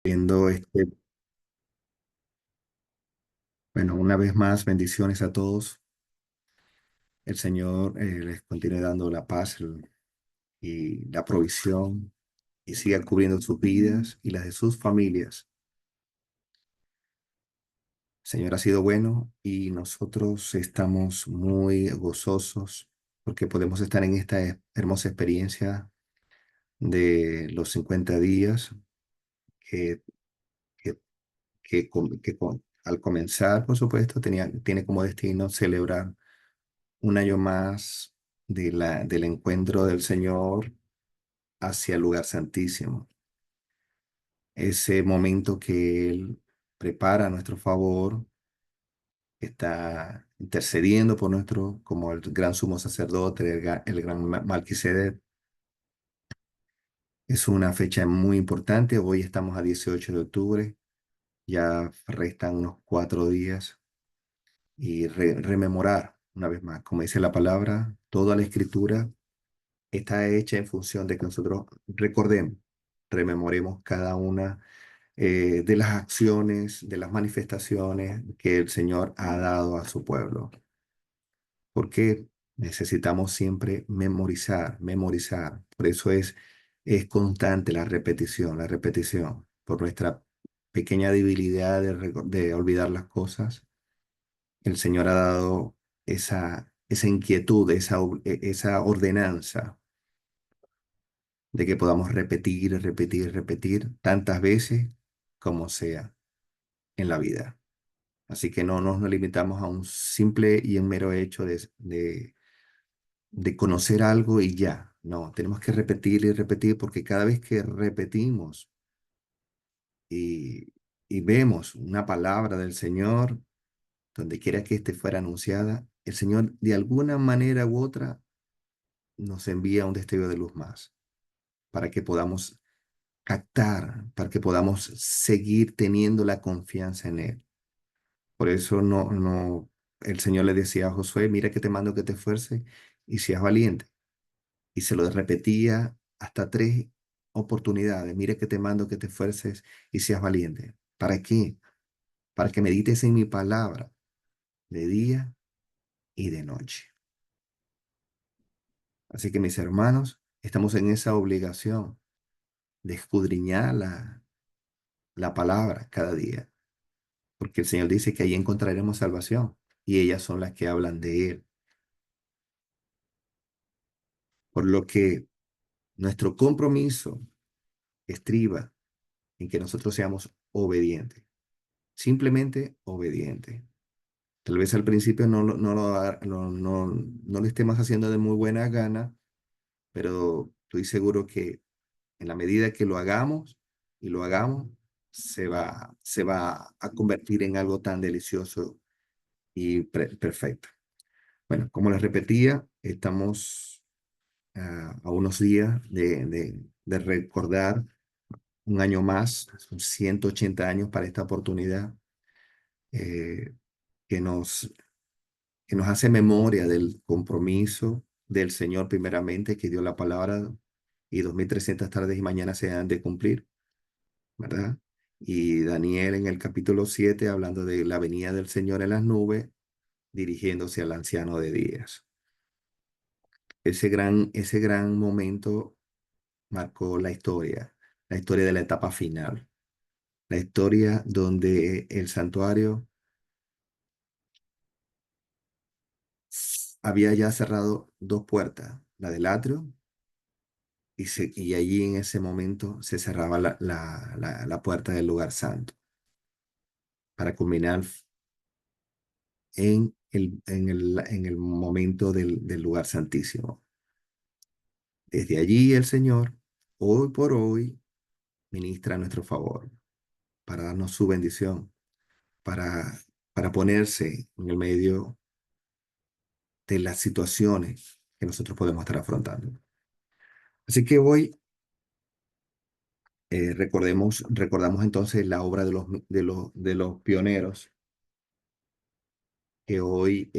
Viendo bueno, una vez más, bendiciones a todos. El Señor les continúe dando la paz y la provisión y siga cubriendo sus vidas y las de sus familias. El Señor ha sido bueno y nosotros estamos muy gozosos porque podemos estar en esta hermosa experiencia de los 50 días que, que, al comenzar, por supuesto, tiene como destino celebrar un año más del encuentro del Señor hacia el lugar santísimo. Ese momento que Él prepara a nuestro favor, está intercediendo por nuestro, como el gran sumo sacerdote, el gran Malquisedec. Es una fecha muy importante. Hoy estamos a 18 de octubre. Ya restan unos 4 días y rememorar una vez más, como dice la palabra, toda la escritura está hecha en función de que nosotros recordemos, rememoremos cada una de las acciones, de las manifestaciones que el Señor ha dado a su pueblo. Porque necesitamos siempre memorizar, memorizar. Por eso es constante la repetición. Por nuestra pequeña debilidad de olvidar las cosas, el Señor ha dado esa inquietud, esa ordenanza de que podamos repetir, repetir, repetir tantas veces como sea en la vida. Así que no nos limitamos a un simple y un mero hecho de conocer algo y ya. No, tenemos que repetir y repetir porque cada vez que repetimos y, y vemos una palabra del Señor, donde quiera que éste fuera anunciada, el Señor de alguna manera u otra nos envía un destello de luz más para que podamos captar, para que podamos seguir teniendo la confianza en Él. Por eso el Señor le decía a Josué, mira que te mando que te esfuerces y seas valiente. Y se lo repetía hasta 3 oportunidades. Mira que te mando que te esfuerces y seas valiente. ¿Para qué? Para que medites en mi palabra de día y de noche. Así que mis hermanos, estamos en esa obligación de escudriñar la palabra cada día, porque el Señor dice que ahí encontraremos salvación y ellas son las que hablan de Él. Por lo que nuestro compromiso estriba en que nosotros seamos obedientes, simplemente obedientes. Tal vez al principio no lo estemos haciendo de muy buena gana, pero estoy seguro que en la medida que lo hagamos y lo hagamos, se va a convertir en algo tan delicioso y perfecto. Bueno, como les repetía, estamos a unos días de recordar un año más, son 180 años para esta oportunidad, eh, que nos, que nos hace memoria del compromiso del Señor primeramente, que dio la palabra y 2300 tardes y mañanas se han de cumplir, ¿verdad? Y Daniel en el capítulo 7 hablando de la venida del Señor en las nubes, dirigiéndose al anciano de días. Ese gran momento marcó la historia de la etapa final, la historia donde el santuario había ya cerrado 2 puertas, la del atrio, y allí en ese momento se cerraba la puerta del lugar santo, para culminar en el momento del lugar santísimo. Desde allí el Señor, hoy por hoy, ministra a nuestro favor, para darnos su bendición, para, para ponerse en el medio de las situaciones que nosotros podemos estar afrontando. Así que hoy recordamos entonces la obra de los pioneros que hoy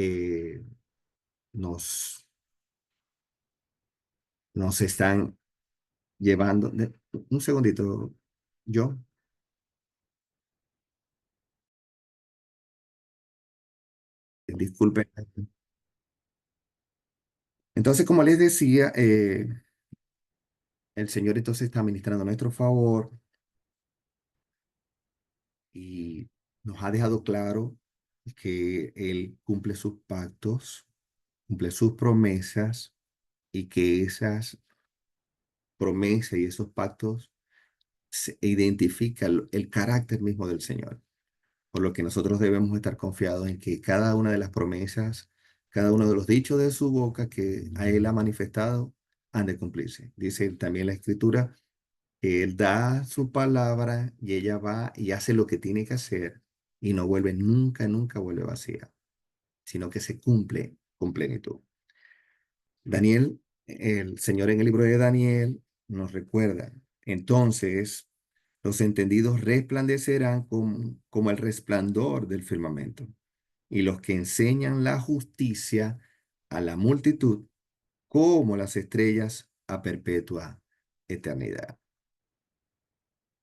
nos, nos están llevando. Un segundito, yo. Disculpen. Entonces, como les decía, el Señor entonces está ministrando a nuestro favor y nos ha dejado claro que Él cumple sus pactos, cumple sus promesas y que esas promesas y esos pactos identifican el carácter mismo del Señor. Por lo que nosotros debemos estar confiados en que cada una de las promesas, cada uno de los dichos de su boca que a Él ha manifestado, han de cumplirse. Dice también la Escritura que Él da su palabra y ella va y hace lo que tiene que hacer y no vuelve nunca, nunca vuelve vacía, sino que se cumple con plenitud. Daniel, el Señor en el libro de Daniel nos recuerda, entonces los entendidos resplandecerán como el resplandor del firmamento, y los que enseñan la justicia a la multitud como las estrellas a perpetua eternidad.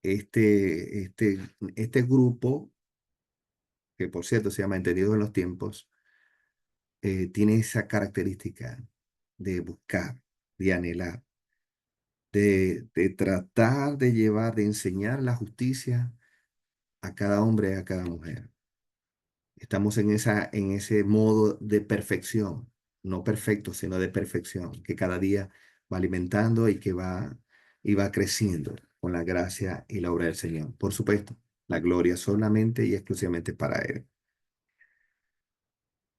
Este, este, este grupo, que por cierto se llama Entendidos en los Tiempos, tiene esa característica de buscar, de anhelar, de tratar de llevar, de enseñar la justicia a cada hombre, a cada mujer. Estamos en ese modo de perfección, no perfecto, sino de perfección, que cada día va alimentando y va creciendo con la gracia y la obra del Señor. Por supuesto, la gloria solamente y exclusivamente para Él.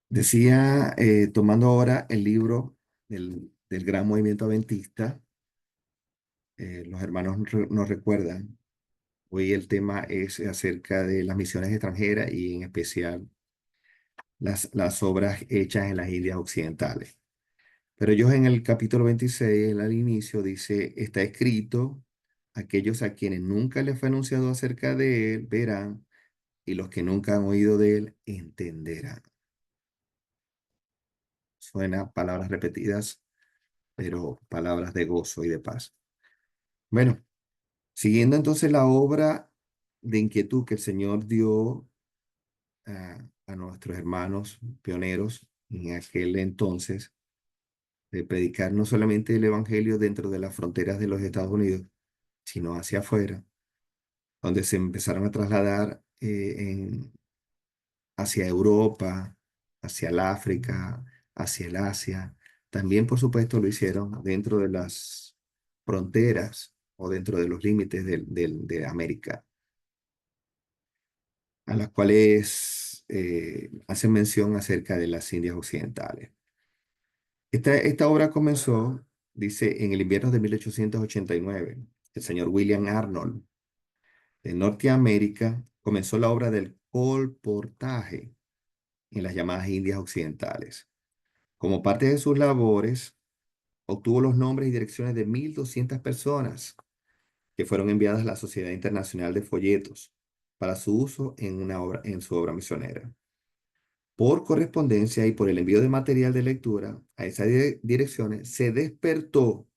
Decía, tomando ahora el libro del Gran Movimiento Adventista, los hermanos nos recuerdan, hoy el tema es acerca de las misiones extranjeras y en especial las obras hechas en las Indias Occidentales. Pero ellos en el capítulo 26, al inicio, dice, está escrito, aquellos a quienes nunca les fue anunciado acerca de él verán, y los que nunca han oído de él entenderán. Suena palabras repetidas, pero palabras de gozo y de paz. Bueno, siguiendo entonces la obra de inquietud que el Señor dio a nuestros hermanos pioneros en aquel entonces, de predicar no solamente el Evangelio dentro de las fronteras de los Estados Unidos, sino hacia afuera, donde se empezaron a trasladar hacia Europa, hacia el África, hacia el Asia. También, por supuesto, lo hicieron dentro de las fronteras o dentro de los límites de América, a las cuales hacen mención acerca de las Indias Occidentales. Esta obra comenzó, dice, en el invierno de 1889. El señor William Arnold de Norteamérica comenzó la obra del colportaje en las llamadas Indias Occidentales. Como parte de sus labores, obtuvo los nombres y direcciones de 1.200 personas que fueron enviadas a la Sociedad Internacional de Folletos para su uso en su obra misionera. Por correspondencia y por el envío de material de lectura a esas direcciones, se despertó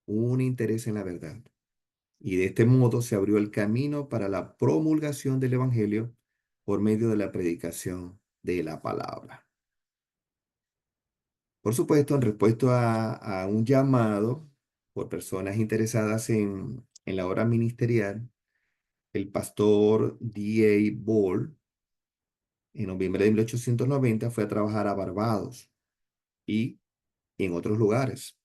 un interés en la verdad. Y de este modo se abrió el camino para la promulgación del Evangelio por medio de la predicación de la palabra. Por supuesto, en respuesta a un llamado por personas interesadas en la obra ministerial, el pastor D.A. Ball, en noviembre de 1890, fue a trabajar a Barbados y en otros lugares.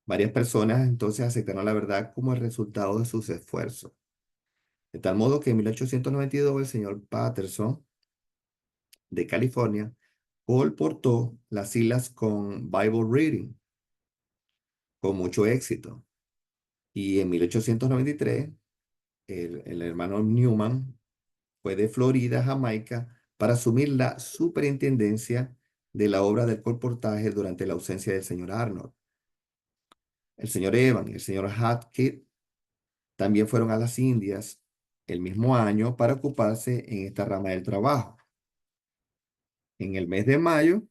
Varias personas entonces aceptaron la verdad como el resultado de sus esfuerzos. De tal modo que en 1892 el señor Patterson de California colportó las islas con Bible Reading con mucho éxito. Y en 1893 el hermano Newman fue de Florida a Jamaica para asumir la superintendencia de la obra del colportaje durante la ausencia del señor Arnold. El señor Evan y el señor Hatkett también fueron a las Indias el mismo año para ocuparse en esta rama del trabajo. En el mes de mayo,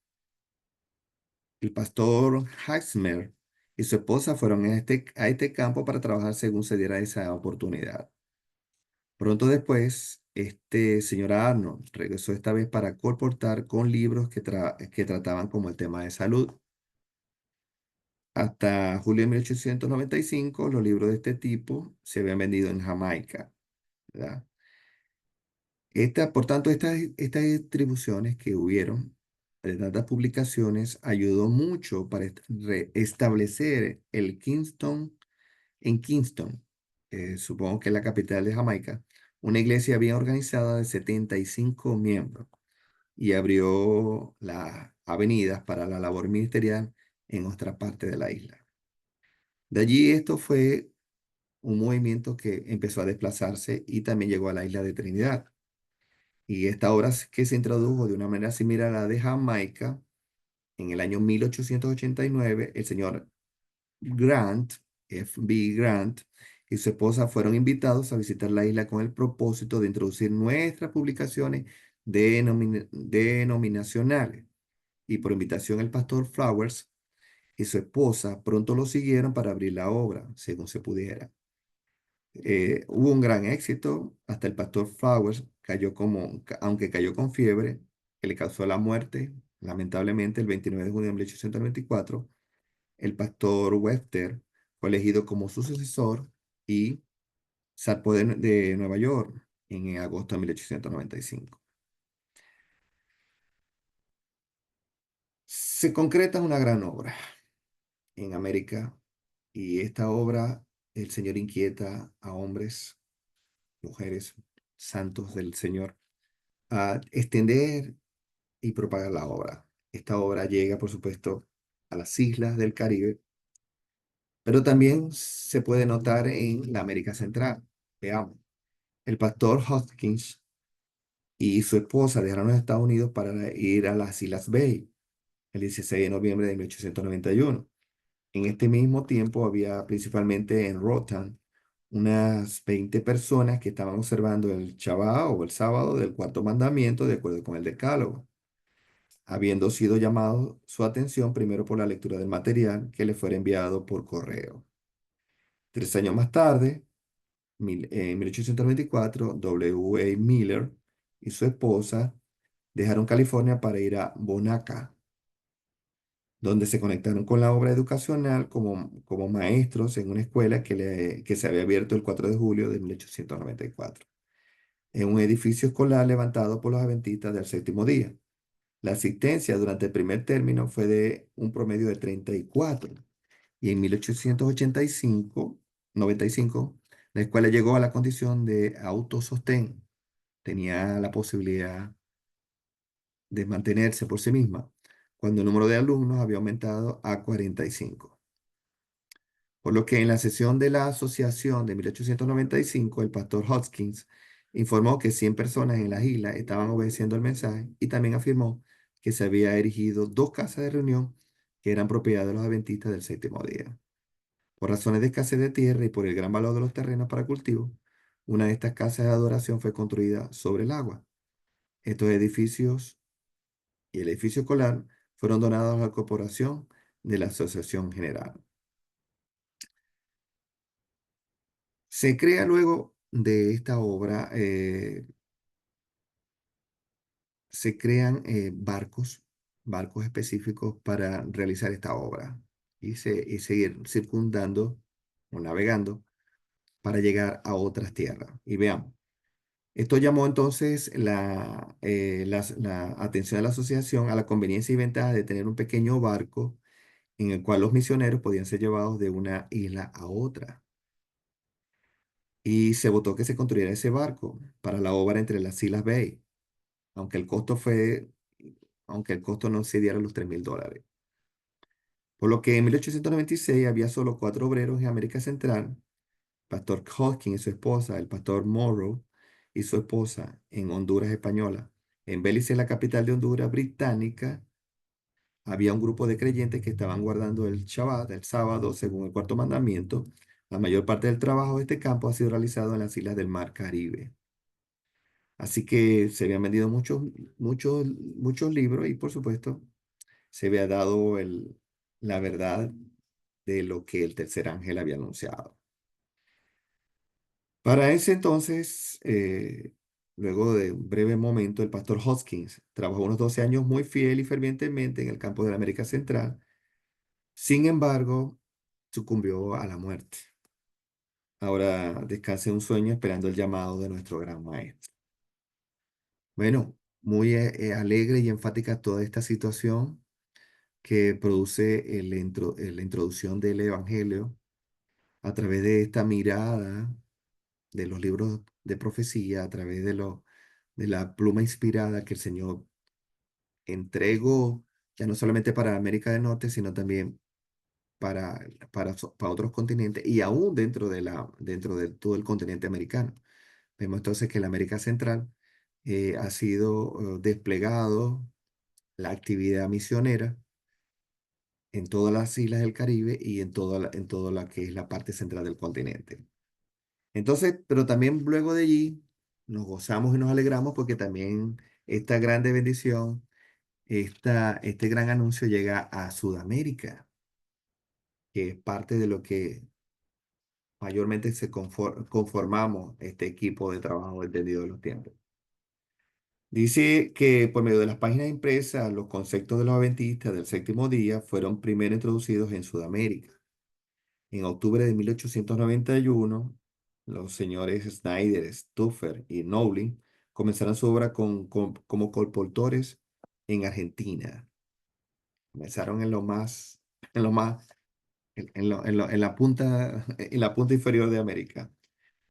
el pastor Haxmer y su esposa fueron a este campo para trabajar según se diera esa oportunidad. Pronto después, Este señor Arnold regresó esta vez para colportar con libros que trataban como el tema de salud. Hasta julio de 1895, los libros de este tipo se habían vendido en Jamaica, ¿verdad? Por tanto, estas distribuciones que hubieron de tantas publicaciones ayudó mucho para establecer el Kingston en Kingston, supongo que es la capital de Jamaica, una iglesia bien organizada de 75 miembros y abrió las avenidas para la labor ministerial en otra parte de la isla. De allí esto fue un movimiento que empezó a desplazarse y también llegó a la isla de Trinidad. Y esta obra que se introdujo de una manera similar a la de Jamaica en el año 1889, el señor Grant, F. B. Grant, y su esposa fueron invitados a visitar la isla con el propósito de introducir nuestras publicaciones denominacionales. Y por invitación el pastor Flowers y su esposa pronto lo siguieron para abrir la obra, según se pudiera. Hubo un gran éxito, hasta el pastor Flowers aunque cayó con fiebre, que le causó la muerte, lamentablemente, el 29 de junio de 1894, el pastor Webster fue elegido como su sucesor y zarpó de Nueva York en agosto de 1895. Se concreta una gran obra en América y esta obra, el Señor inquieta a hombres, mujeres, santos del Señor a extender y propagar la obra. Esta obra llega, por supuesto, a las islas del Caribe, pero también se puede notar en la América Central. Veamos, el pastor Hopkins y su esposa dejaron los Estados Unidos para ir a las Islas Bay el 16 de noviembre de 1891. En este mismo tiempo había principalmente en Roatan unas 20 personas que estaban observando el Shabbat o el sábado del cuarto mandamiento de acuerdo con el Decálogo, habiendo sido llamado su atención primero por la lectura del material que le fuera enviado por correo. 3 años más tarde, en 1824, W. A. Miller y su esposa dejaron California para ir a Bonaca, donde se conectaron con la obra educacional como maestros en una escuela que se había abierto el 4 de julio de 1894, en un edificio escolar levantado por los adventistas del séptimo día. La asistencia durante el primer término fue de un promedio de 34 y en 1895 la escuela llegó a la condición de autosostén. Tenía la posibilidad de mantenerse por sí misma, cuando el número de alumnos había aumentado a 45. Por lo que en la sesión de la asociación de 1895, el pastor Hopkins informó que 100 personas en las islas estaban obedeciendo el mensaje y también afirmó que se había erigido 2 casas de reunión que eran propiedad de los adventistas del séptimo día. Por razones de escasez de tierra y por el gran valor de los terrenos para cultivo, una de estas casas de adoración fue construida sobre el agua. Estos edificios y el edificio escolar fueron donados a la corporación de la Asociación General. Se crea luego de esta obra, se crean barcos específicos para realizar esta obra y seguir circundando o navegando para llegar a otras tierras. Y veamos, esto llamó entonces la atención de la asociación a la conveniencia y ventaja de tener un pequeño barco en el cual los misioneros podían ser llevados de una isla a otra. Y se votó que se construyera ese barco para la obra entre las Islas Bay, aunque el costo fue, aunque el costo no excediera los $3,000. Por lo que en 1896 había solo 4 obreros en América Central: Pastor Hawking y su esposa, el pastor Morrow y su esposa en Honduras Española. En Belice, la capital de Honduras británica, había un grupo de creyentes que estaban guardando el Shabbat, el sábado, según el cuarto mandamiento. La mayor parte del trabajo de este campo ha sido realizado en las islas del Mar Caribe. Así que se habían vendido muchos libros y por supuesto se había dado la verdad de lo que el tercer ángel había anunciado. Para ese entonces, luego de un breve momento, el pastor Hoskins trabajó unos 12 años muy fiel y fervientemente en el campo de la América Central. Sin embargo, sucumbió a la muerte. Ahora descansa en un sueño esperando el llamado de nuestro gran maestro. Bueno, muy alegre y enfática toda esta situación que produce la introducción del Evangelio a través de esta mirada de los libros de profecía, a través de la pluma inspirada que el Señor entregó, ya no solamente para América del Norte, sino también para otros continentes y aún dentro de todo el continente americano. Vemos entonces que la América Central ha sido desplegado la actividad misionera en todas las islas del Caribe y en toda la que es la parte central del continente. Entonces, pero también luego de allí nos gozamos y nos alegramos porque también esta grande bendición, este gran anuncio llega a Sudamérica, que es parte de lo que mayormente conformamos este equipo de trabajo entendido de los tiempos. Dice que por medio de las páginas impresas, los conceptos de los adventistas del séptimo día fueron primero introducidos en Sudamérica. En octubre de 1891, los señores Snyder, Stuffer y Knowling comenzaron su obra como colportores en Argentina. Comenzaron en lo más, en la punta inferior de América.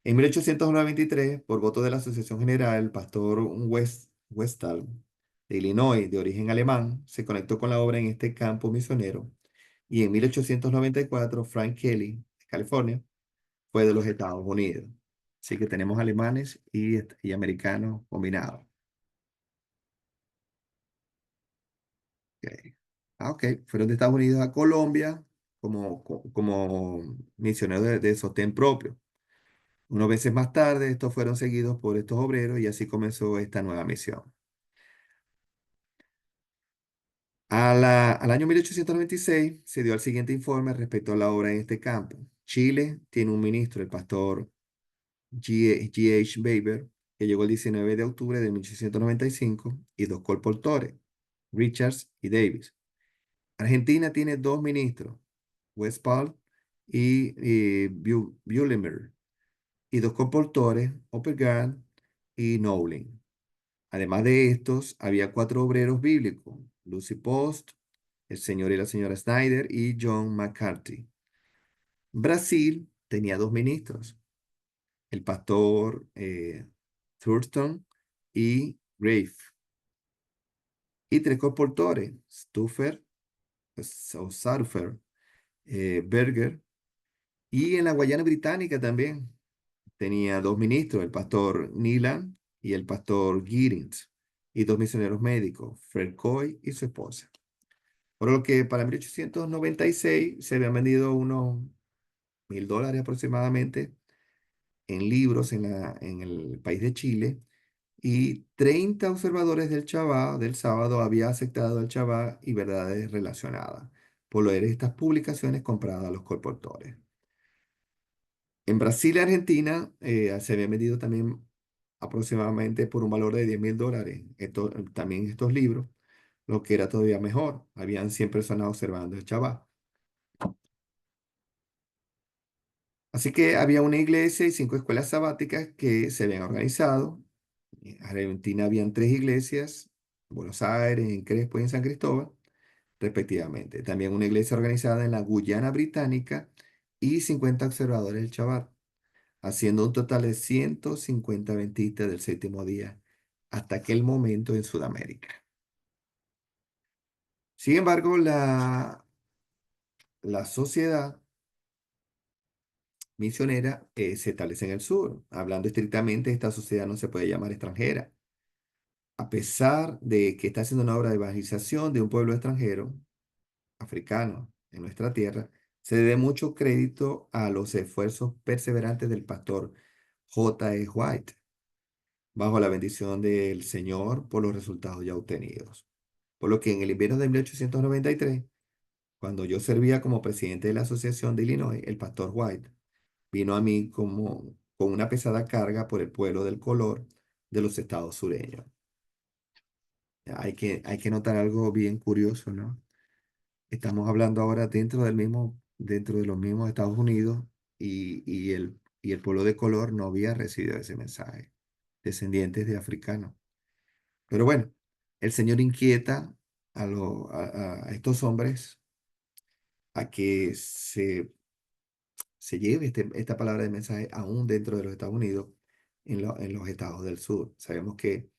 En 1893, por voto de la Asociación General, el pastor Westall de Illinois, de origen alemán, se conectó con la obra en este campo misionero. Y en 1894, Frank Kelly, de California, fue de los Estados Unidos. Así que tenemos alemanes y americanos combinados. Ok. Ok. Fueron de Estados Unidos a Colombia como misioneros de sostén propio. Unos meses más tarde, estos fueron seguidos por estos obreros y así comenzó esta nueva misión. Al año 1896 se dio el siguiente informe respecto a la obra en este campo. Chile tiene un ministro, el pastor G. H. Weber, que llegó el 19 de octubre de 1895, y dos colportores, Richards y Davis. Argentina tiene dos ministros, Westphal y Bullinger, y dos colportores, Oppergard y Knowling. Además de estos, había cuatro obreros bíblicos, Lucy Post, el señor y la señora Snyder y John McCarthy. Brasil tenía dos ministros, el pastor Thurston y Rafe, y tres colportores, Stuffer, o Sarfer, Berger, y en la Guayana Británica también tenía dos ministros, el pastor Neelan y el pastor Giddings, y dos misioneros médicos, Fred Coy y su esposa. Por lo que para 1896 se habían vendido unos $1,000 aproximadamente en libros en el país de Chile y 30 observadores del sábado había aceptado el Shabbat y verdades relacionadas por leer estas publicaciones compradas a los colportores. En Brasil y Argentina se habían vendido también aproximadamente por un valor de $10,000 también estos libros, lo que era todavía mejor. Habían 100 personas observando el Shabbat. Así que había una iglesia y 5 escuelas sabáticas que se habían organizado. En Argentina habían 3 iglesias, en Buenos Aires, en Crespo y en San Cristóbal, respectivamente. También una iglesia organizada en la Guyana Británica y 50 observadores del Shabbat, haciendo un total de 150 adventistas del séptimo día hasta aquel momento en Sudamérica. Sin embargo, la sociedad misionera se establece en el sur. Hablando estrictamente, esta sociedad no se puede llamar extranjera. A pesar de que está haciendo una obra de evangelización de un pueblo extranjero, africano, en nuestra tierra, se debe mucho crédito a los esfuerzos perseverantes del pastor J. E. White, bajo la bendición del Señor por los resultados ya obtenidos. Por lo que en el invierno de 1893, cuando yo servía como presidente de la Asociación de Illinois, el pastor White vino a mí con una pesada carga por el pueblo del color, de los estados sureños. Hay que notar algo bien curioso, ¿no? Estamos hablando ahora dentro de los mismos Estados Unidos y el pueblo de color no había recibido ese mensaje, descendientes de africanos. Pero bueno, el Señor inquieta a estos hombres a que se lleve esta palabra de mensaje aún dentro de los Estados Unidos, en los estados del sur. Sabemos que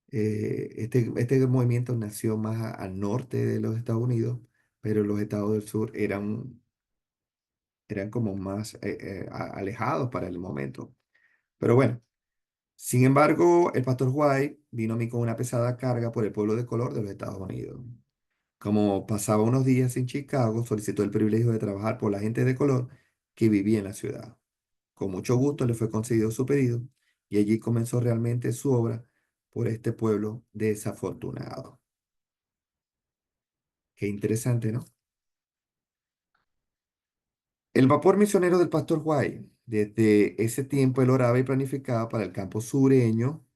este movimiento nació más al norte de los Estados Unidos, pero los estados del sur eran como más alejados para el momento. Pero bueno, sin embargo, el pastor White vino a mí con una pesada carga por el pueblo de color de los Estados Unidos. Como pasaba unos días en Chicago, solicitó el privilegio de trabajar por la gente de color que vivía en la ciudad. Con mucho gusto le fue concedido su pedido y allí comenzó realmente su obra por este pueblo desafortunado. Qué interesante, ¿no? El vapor misionero del pastor White. Desde ese tiempo él oraba y planificaba para el campo sureño.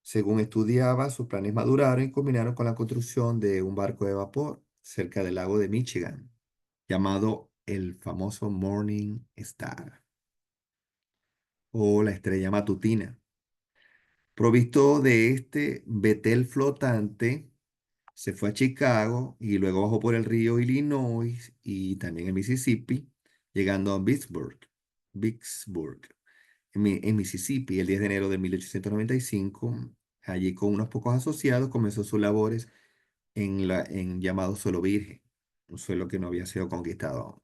Según estudiaba, sus planes maduraron y culminaron con la construcción de un barco de vapor cerca del lago de Michigan, llamado el famoso Morning Star o la estrella matutina. Provisto de este Betel flotante, se fue a Chicago y luego bajó por el río Illinois y también el Mississippi, llegando a Vicksburg, en Mississippi, el 10 de enero de 1895. Allí con unos pocos asociados comenzó sus labores en llamado suelo virgen, un suelo que no había sido conquistado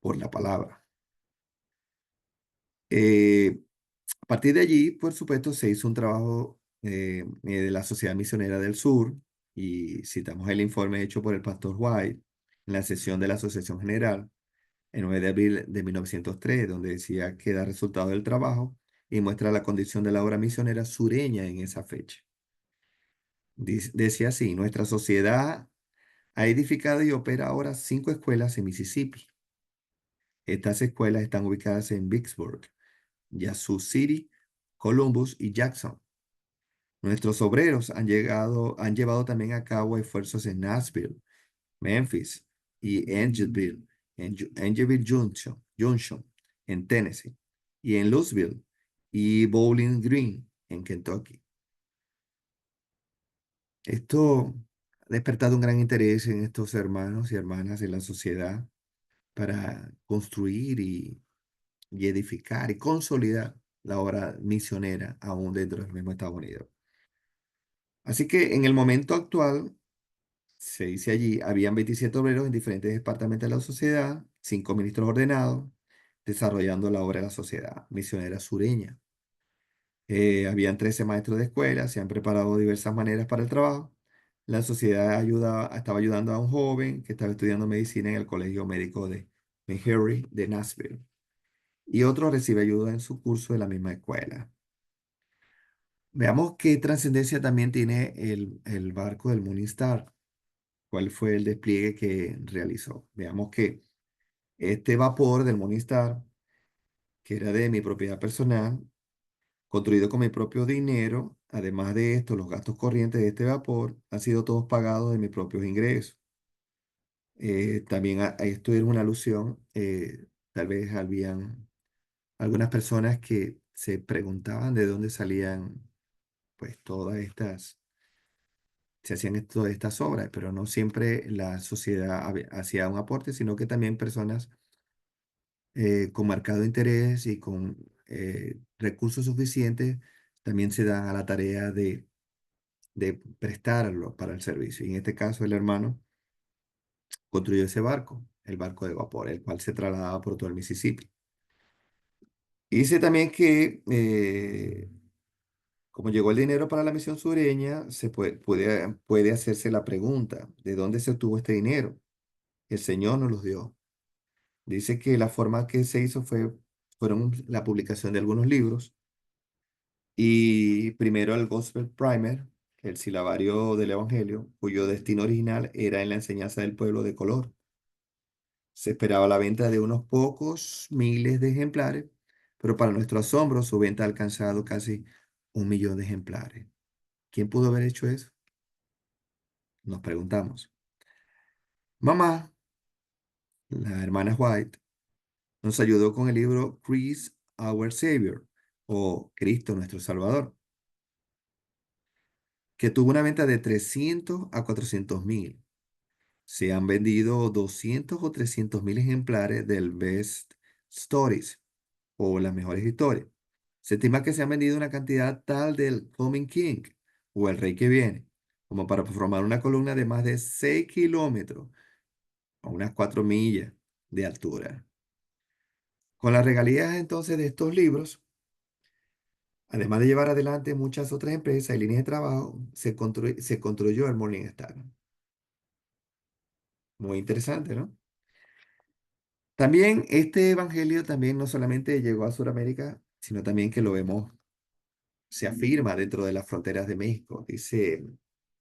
por la palabra. Eh, a partir de allí, por supuesto, se hizo un trabajo de la Sociedad Misionera del Sur y citamos el informe hecho por el pastor White en la sesión de la Asociación General el 9 de abril de 1903, donde decía que da resultado del trabajo y muestra la condición de la obra misionera sureña en esa fecha. Decía así: nuestra sociedad ha edificado y opera ahora 5 escuelas en Mississippi. Estas escuelas están ubicadas en Vicksburg, Yazoo City, Columbus y Jackson. Nuestros obreros han llevado también a cabo esfuerzos en Nashville, Memphis y Angel Junction, en Tennessee, y en Louisville y Bowling Green, en Kentucky. Esto ha despertado un gran interés en estos hermanos y hermanas en la sociedad para construir y edificar y consolidar la obra misionera aún dentro del mismo Estados Unidos. Así que en el momento actual, se dice allí, habían 27 obreros en diferentes departamentos de la sociedad, 5 ministros ordenados, desarrollando la obra de la sociedad misionera sureña. Habían 13 maestros de escuela, se han preparado de diversas maneras para el trabajo. La sociedad estaba ayudando a un joven que estaba estudiando medicina en el Colegio Médico de Meharry de Nashville, y otro recibe ayuda en su curso de la misma escuela. Veamos qué trascendencia también tiene el barco del Morningstar. ¿Cuál fue el despliegue que realizó? Veamos que este vapor del Morningstar, que era de mi propiedad personal, construido con mi propio dinero, además de esto, los gastos corrientes de este vapor han sido todos pagados de mis propios ingresos. También a esto era una alusión, tal vez habían algunas personas que se preguntaban de dónde salían, pues, se hacían todas estas obras, pero no siempre la sociedad hacía un aporte, sino que también personas con marcado interés y con recursos suficientes también se dan a la tarea de prestarlo para el servicio. Y en este caso, el hermano construyó ese barco, el barco de vapor, el cual se trasladaba por todo el Mississippi. Y dice también que como llegó el dinero para la misión sureña, puede hacerse la pregunta: ¿de dónde se obtuvo este dinero? El Señor nos los dio. Dice que la forma que se hizo fueron la publicación de algunos libros y primero el Gospel Primer, el silabario del Evangelio, cuyo destino original era en la enseñanza del pueblo de color. Se esperaba la venta de unos pocos miles de ejemplares, pero para nuestro asombro su venta ha alcanzado casi 1 millón de ejemplares. ¿Quién pudo haber hecho eso? Nos preguntamos. Mamá, la hermana White, nos ayudó con el libro Christ Our Savior o Cristo nuestro Salvador, que tuvo una venta de 300 a 400.000. Se han vendido 200 o 300.000 ejemplares del Best Stories o las mejores historias. Se estima que se han vendido una cantidad tal del Coming King o el Rey que viene, como para formar una columna de más de 6 kilómetros o unas 4 millas de altura. Con las regalías entonces de estos libros, además de llevar adelante muchas otras empresas y líneas de trabajo, se construyó el Morning Star. Muy interesante, ¿no? También este evangelio también no solamente llegó a Sudamérica, sino también que lo vemos, se afirma dentro de las fronteras de México. Dice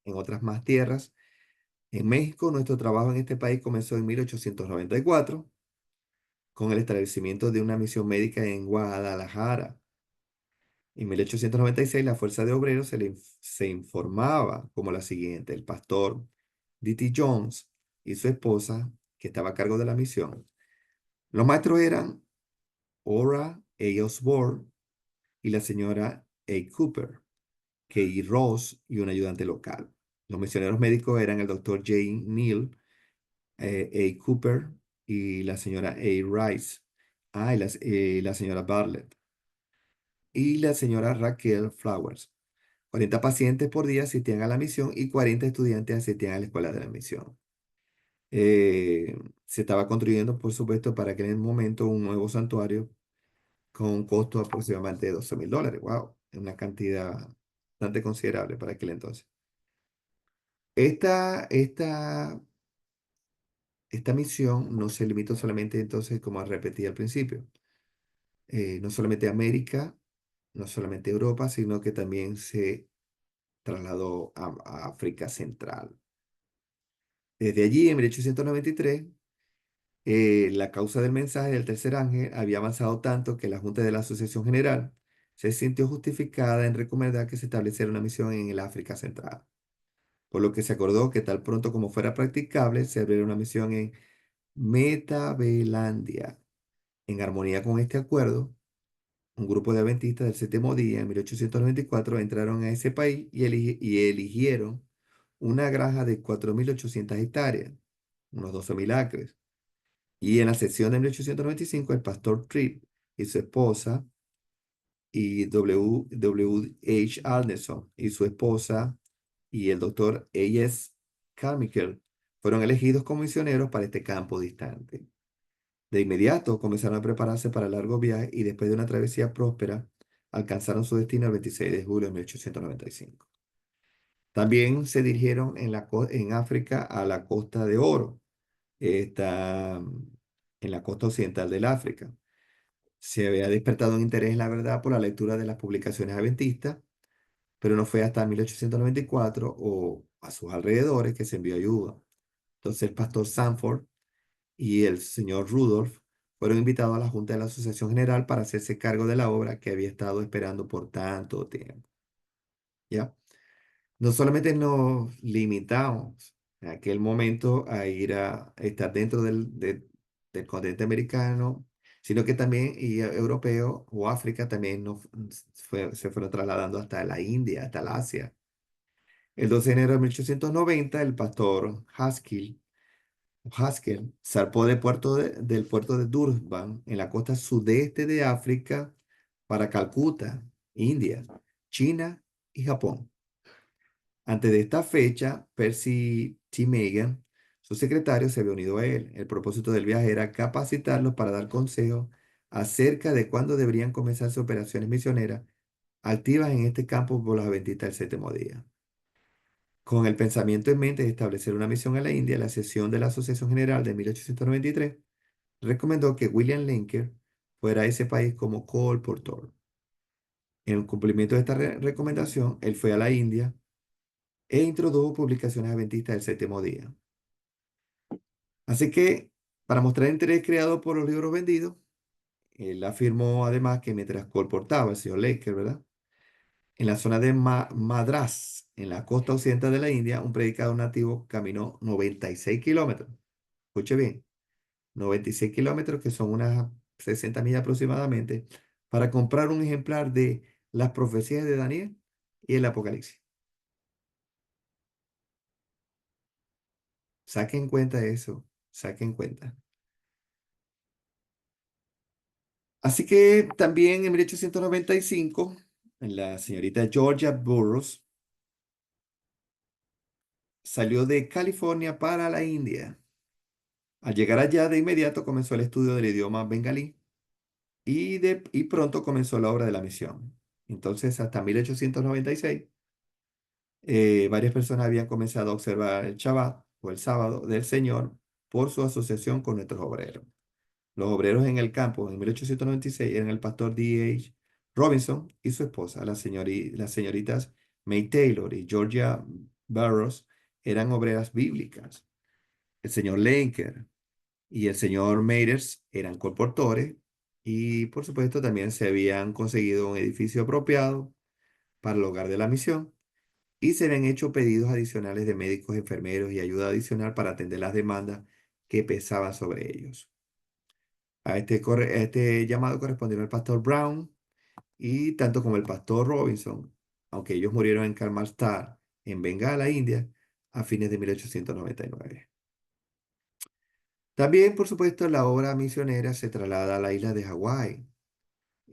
en otras más tierras, en México nuestro trabajo en este país comenzó en 1894 con el establecimiento de una misión médica en Guadalajara. En 1896 la Fuerza de Obreros se informaba como la siguiente. El pastor D.T. Jones y su esposa, que estaba a cargo de la misión. Los maestros eran Ora A. Osborne y la señora A. Cooper, Kay Ross y un ayudante local. Los misioneros médicos eran el doctor Jane Neal, A. Cooper y la señora A. Rice. La señora Bartlett y la señora Raquel Flowers. 40 pacientes por día asistían a la misión y 40 estudiantes asistían a la escuela de la misión. Se estaba construyendo, por supuesto, para aquel momento un nuevo santuario con un costo aproximadamente de $12,000. ¡Wow! Una cantidad bastante considerable para aquel entonces. Esta, esta, esta misión no se limitó solamente entonces, como repetí al principio, no solamente a América, no solamente a Europa, sino que también se trasladó a África Central. Desde allí, en 1893, la causa del mensaje del tercer ángel había avanzado tanto que la Junta de la Asociación General se sintió justificada en recomendar que se estableciera una misión en el África Central, por lo que se acordó que tal pronto como fuera practicable, se abriera una misión en Metabelandia. En armonía con este acuerdo, un grupo de adventistas del séptimo día en 1894 entraron a ese país y eligieron una granja de 4.800 hectáreas, unos 12.000 acres. Y en la sesión de 1895, el pastor Tripp y su esposa, y W. H. Anderson y su esposa, y el doctor A.S. Carmichael, fueron elegidos como misioneros para este campo distante. De inmediato comenzaron a prepararse para el largo viaje y después de una travesía próspera, alcanzaron su destino el 26 de julio de 1895. También se dirigieron en África a la Costa de Oro. Está en la costa occidental del África. Se había despertado un interés en la verdad por la lectura de las publicaciones adventistas, pero no fue hasta 1894 o a sus alrededores que se envió ayuda. Entonces el pastor Sanford y el señor Rudolph fueron invitados a la Junta de la Asociación General para hacerse cargo de la obra que había estado esperando por tanto tiempo. ¿Ya? No solamente nos limitamos en aquel momento a ir a estar dentro del continente americano, sino que también europeo o África también se fueron trasladando hasta la India, hasta la Asia. El 12 de enero de 1890, el pastor Haskell zarpó del puerto de Durban, en la costa sudeste de África, para Calcuta, India, China y Japón. Antes de esta fecha, Percy T. Megan, su secretario, se había unido a él. El propósito del viaje era capacitarlos para dar consejos acerca de cuándo deberían comenzarse operaciones misioneras activas en este campo por los adventistas del séptimo día. Con el pensamiento en mente de establecer una misión en la India, la sesión de la Asociación General de 1893 recomendó que William Linker fuera a ese país como colportor. En el cumplimiento de esta recomendación, él fue a la India e introdujo publicaciones adventistas del séptimo día. Así que, para mostrar el interés creado por los libros vendidos, Él afirmó además que mientras colportaba el señor Laker, ¿verdad? En la zona de Madras, en la costa occidental de la India, un predicador nativo caminó 96 kilómetros. Escuche bien, 96 kilómetros, que son unas 60 millas aproximadamente, para comprar un ejemplar de las profecías de Daniel y el Apocalipsis. Saquen cuenta eso, saquen cuenta. Así que también en 1895, la señorita Georgia Burroughs salió de California para la India. Al llegar allá, de inmediato comenzó el estudio del idioma bengalí y pronto comenzó la obra de la misión. Entonces, hasta 1896, varias personas habían comenzado a observar el Shabbat o el sábado del Señor por su asociación con nuestros obreros. Los obreros en el campo en 1896 eran el pastor D.H. Robinson y su esposa, las señoritas May Taylor y Georgia Burroughs, eran obreras bíblicas. El señor Lenker y el señor Meiters eran colportores y por supuesto también se habían conseguido un edificio apropiado para el hogar de la misión y se habían hecho pedidos adicionales de médicos, enfermeros y ayuda adicional para atender las demandas que pesaban sobre ellos. A este llamado correspondieron el pastor Brown y tanto como el pastor Robinson, aunque ellos murieron en Karmalstar, en Bengala, India, a fines de 1899. También, por supuesto, la obra misionera se traslada a la isla de Hawái,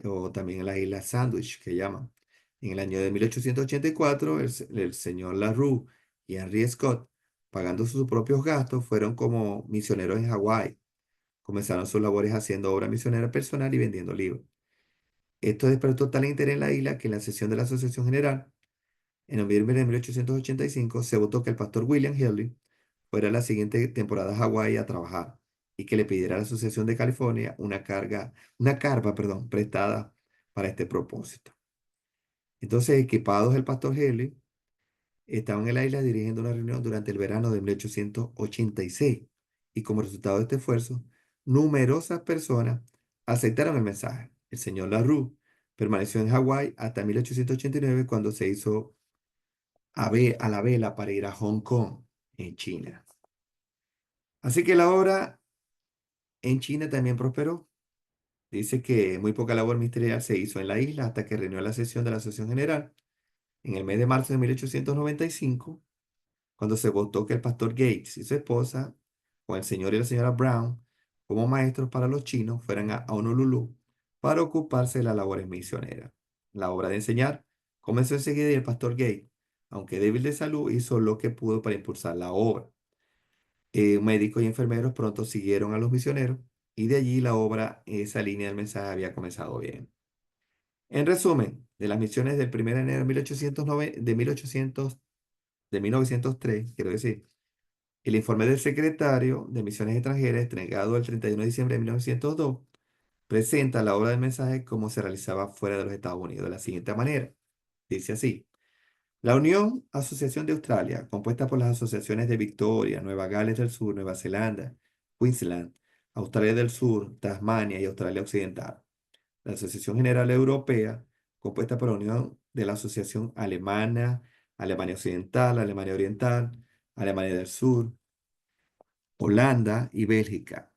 o también a la isla Sandwich, que llaman. En el año de 1884, el señor LaRue y Henry Scott, pagando sus propios gastos, fueron como misioneros en Hawái. Comenzaron sus labores haciendo obra misionera personal y vendiendo libros. Esto despertó tal interés en la isla que en la sesión de la Asociación General, en noviembre de 1885, se votó que el pastor William Henley fuera la siguiente temporada a Hawái a trabajar y que le pidiera a la Asociación de California una carpa, perdón, prestada para este propósito. Entonces, equipados el pastor Henley, estaban en la isla dirigiendo una reunión durante el verano de 1886 y como resultado de este esfuerzo, numerosas personas aceptaron el mensaje. El señor LaRue permaneció en Hawái hasta 1889 cuando se hizo a la vela para ir a Hong Kong, en China. Así que la obra en China también prosperó. Dice que muy poca labor ministerial se hizo en la isla hasta que reunió la sesión de la Asociación General en el mes de marzo de 1895, cuando se votó que el pastor Gates y su esposa, con el señor y la señora Brown, como maestros para los chinos, fueran a Honolulu para ocuparse de las labores misioneras. La obra de enseñar comenzó enseguida y el pastor Gates, aunque débil de salud, hizo lo que pudo para impulsar la obra. Médicos y enfermeros pronto siguieron a los misioneros y de allí la obra, esa línea del mensaje había comenzado bien. En resumen, de las misiones del 1 de enero de 1809 de 1903, quiero decir, el informe del secretario de Misiones Extranjeras, entregado el 31 de diciembre de 1902, presenta la obra del mensaje como se realizaba fuera de los Estados Unidos de la siguiente manera. Dice así: la Unión Asociación de Australia, compuesta por las asociaciones de Victoria, Nueva Gales del Sur, Nueva Zelanda, Queensland, Australia del Sur, Tasmania y Australia Occidental. La Asociación General Europea, compuesta por la Unión de la Asociación Alemana, Alemania Occidental, Alemania Oriental, Alemania del Sur, Holanda y Bélgica,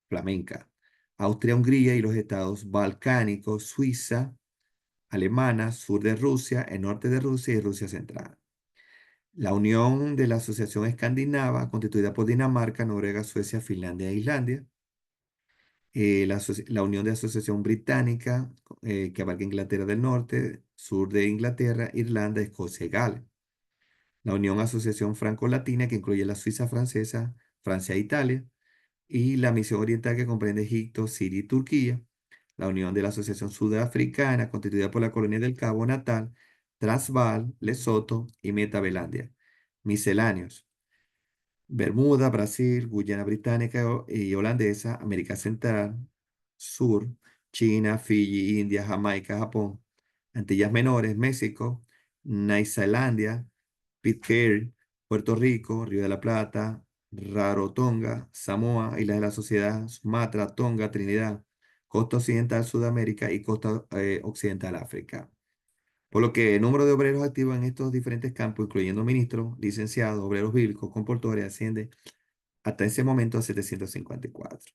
flamenca, Austria, Hungría y los estados balcánicos, Suiza, Alemana, sur de Rusia, el norte de Rusia y Rusia Central. La Unión de la Asociación Escandinava, constituida por Dinamarca, Noruega, Suecia, Finlandia e Islandia. La Unión de Asociación Británica, que abarca Inglaterra del Norte, sur de Inglaterra, Irlanda, Escocia y Gales. La Unión Asociación Franco-Latina, que incluye la Suiza francesa, Francia e Italia. Y la Misión Oriental, que comprende Egipto, Siria y Turquía. La Unión de la Asociación Sudafricana, constituida por la colonia del Cabo Natal, Transvaal, Lesoto y Metabelandia. Misceláneos: Bermuda, Brasil, Guyana Británica y Holandesa, América Central, Sur, China, Fiji, India, Jamaica, Japón, Antillas Menores, México, Neozelandia, Pitcairn, Puerto Rico, Río de la Plata, Rarotonga, Samoa, Islas de la Sociedad, Sumatra, Tonga, Trinidad, costa occidental Sudamérica y costa occidental África. Por lo que el número de obreros activos en estos diferentes campos, incluyendo ministros, licenciados, obreros bíblicos, comportores, asciende hasta ese momento a 754.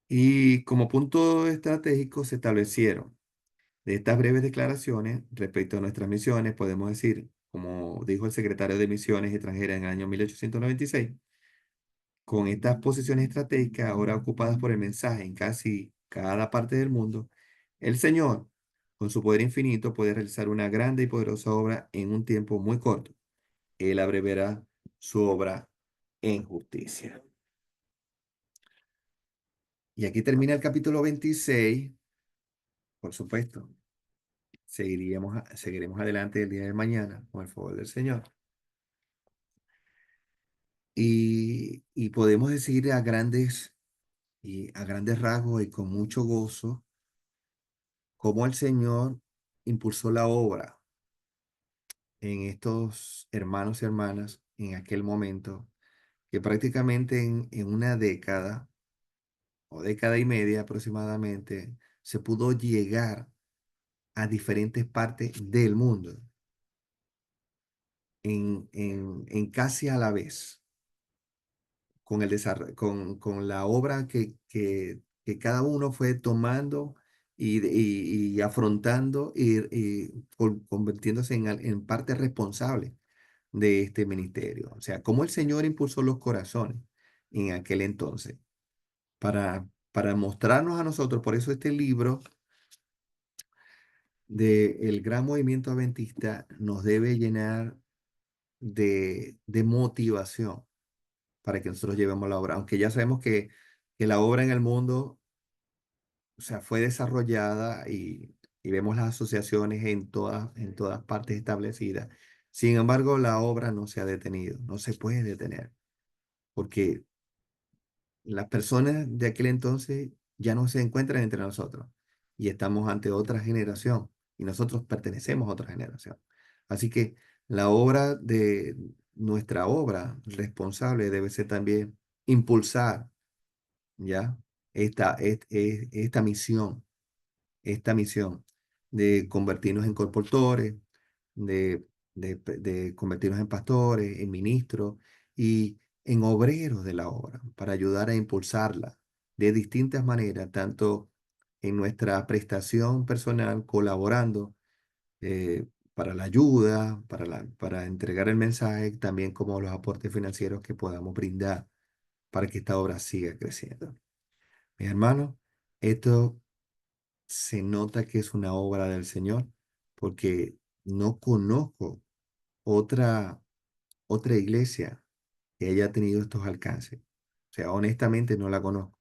Y como punto estratégico se establecieron de estas breves declaraciones respecto a nuestras misiones, podemos decir, como dijo el secretario de Misiones Extranjeras en el año 1896, con estas posiciones estratégicas ahora ocupadas por el mensaje en casi cada parte del mundo, el Señor, con su poder infinito, puede realizar una grande y poderosa obra en un tiempo muy corto. Él abreviará su obra en justicia. Y aquí termina el capítulo 26, por supuesto. Seguiremos adelante el día de mañana con el favor del Señor. Y podemos decir a grandes rasgos y con mucho gozo cómo el Señor impulsó la obra en estos hermanos y hermanas en aquel momento, que prácticamente en una década o década y media aproximadamente se pudo llegar a diferentes partes del mundo en casi a la vez, con con la obra que cada uno fue tomando y afrontando y convirtiéndose en parte responsable de este ministerio. O sea, cómo el Señor impulsó los corazones en aquel entonces para mostrarnos a nosotros. Por eso este libro del Gran Movimiento Adventista nos debe llenar de motivación para que nosotros llevemos la obra, aunque ya sabemos que la obra en el mundo, o sea, fue desarrollada y vemos las asociaciones en todas partes establecidas. Sin embargo, la obra no se ha detenido, no se puede detener, porque las personas de aquel entonces ya no se encuentran entre nosotros y estamos ante otra generación y nosotros pertenecemos a otra generación. Así que nuestra obra responsable debe ser también impulsar, ¿ya? Esta misión, esta misión de convertirnos en colportores, de convertirnos en pastores, en ministros y en obreros de la obra, para ayudar a impulsarla de distintas maneras, tanto en nuestra prestación personal, colaborando para la ayuda, para entregar el mensaje, también como los aportes financieros que podamos brindar para que esta obra siga creciendo. Mis hermanos, esto se nota que es una obra del Señor, porque no conozco otra, otra iglesia que haya tenido estos alcances. O sea, honestamente no la conozco.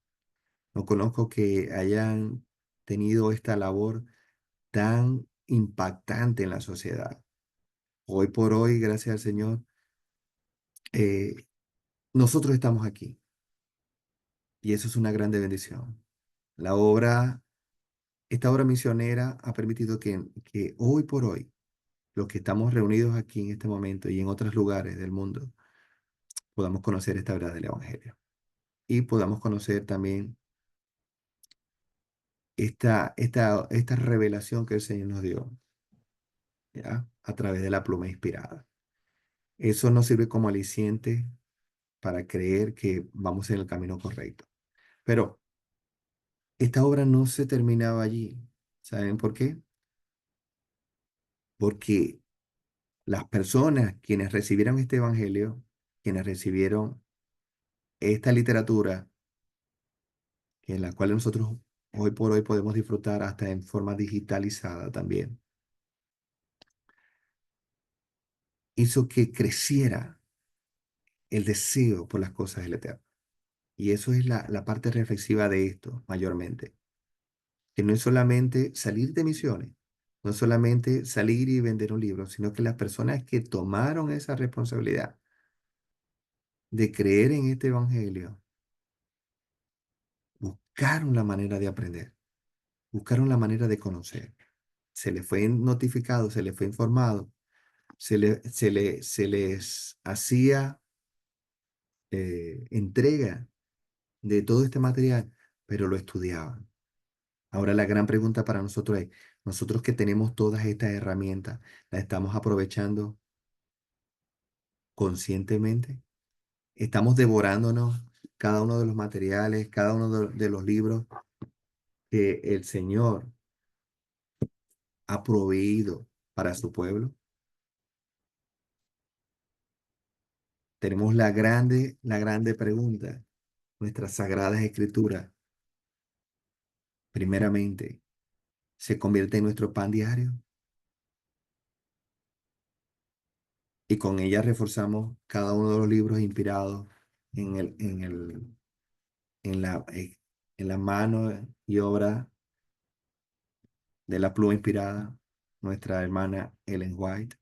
No conozco que hayan tenido esta labor tan impactante en la sociedad. Hoy por hoy, gracias al Señor, eh, nosotros estamos aquí y eso es una grande bendición. La obra, esta obra misionera ha permitido que hoy por hoy los que estamos reunidos aquí en este momento y en otros lugares del mundo, podamos conocer esta verdad del Evangelio y podamos conocer también esta revelación que el Señor nos dio, ¿ya? A través de la pluma inspirada. Eso nos sirve como aliciente para creer que vamos en el camino correcto. Pero esta obra no se terminaba allí. ¿Saben por qué? Porque las personas quienes recibieron este Evangelio, quienes recibieron esta literatura, en la cual nosotros hoy por hoy podemos disfrutar hasta en forma digitalizada también, hizo que creciera el deseo por las cosas del Eterno. Y eso es la parte reflexiva de esto, mayormente, que no es solamente salir de misiones, no es solamente salir y vender un libro, sino que las personas que tomaron esa responsabilidad de creer en este Evangelio, buscaron la manera de aprender, buscaron la manera de conocer. Se les fue notificado, se les fue informado, se les hacía entrega de todo este material pero lo estudiaban. Ahora la gran pregunta para nosotros es, nosotros que tenemos todas estas herramientas, ¿las estamos aprovechando conscientemente? ¿Estamos devorándonos cada uno de los materiales, cada uno de los libros que el Señor ha proveído para su pueblo? Tenemos la grande pregunta. Nuestras sagradas escrituras, primeramente, se convierte en nuestro pan diario y con ella reforzamos cada uno de los libros inspirados en en en la mano y obra de la pluma inspirada, nuestra hermana Ellen White.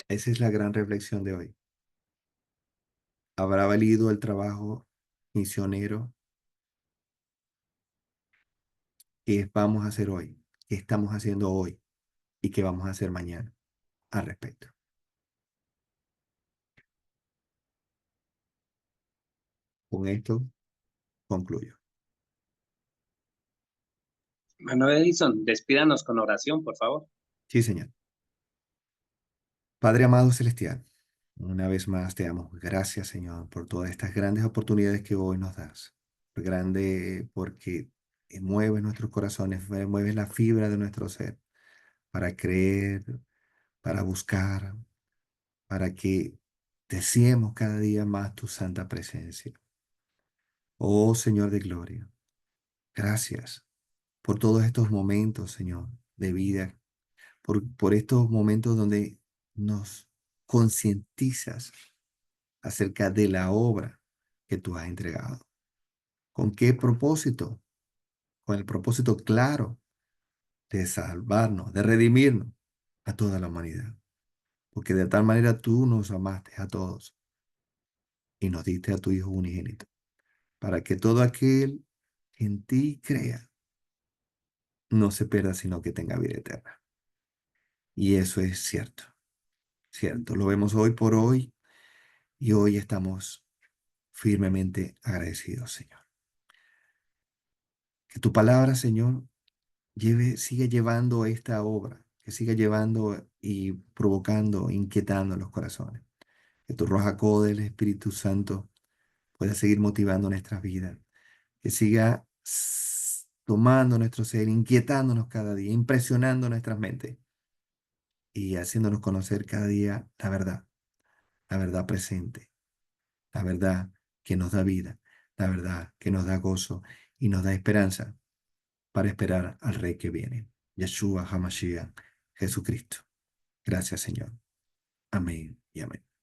Esa es la gran reflexión de hoy. ¿Habrá valido el trabajo misionero que vamos a hacer hoy, que estamos haciendo hoy y que vamos a hacer mañana al respecto? Con esto concluyo. Manuel Edison, despídanos con oración, por favor. Sí, señor. Padre amado celestial, una vez más te damos gracias, Señor, por todas estas grandes oportunidades que hoy nos das. Grande porque mueves nuestros corazones, mueves la fibra de nuestro ser para creer, para buscar, para que deseemos cada día más tu santa presencia. Oh Señor de gloria, gracias por todos estos momentos, Señor, de vida, por estos momentos donde nos concientizas acerca de la obra que tú has entregado. ¿Con qué propósito? Con el propósito claro de salvarnos, de redimirnos a toda la humanidad. Porque de tal manera tú nos amaste a todos y nos diste a tu Hijo unigénito, para que todo aquel que en ti crea no se pierda, sino que tenga vida eterna. Y eso es cierto, cierto. Lo vemos hoy por hoy y hoy estamos firmemente agradecidos, Señor. Que tu palabra, Señor, sigue llevando esta obra, que siga llevando y provocando, inquietando los corazones. Que tu roja del Espíritu Santo pueda seguir motivando nuestras vidas, que siga tomando nuestro ser, inquietándonos cada día, impresionando nuestras mentes y haciéndonos conocer cada día la verdad presente, la verdad que nos da vida, la verdad que nos da gozo y nos da esperanza para esperar al Rey que viene, Yeshua HaMashiach, Jesucristo. Gracias, Señor. Amén y amén.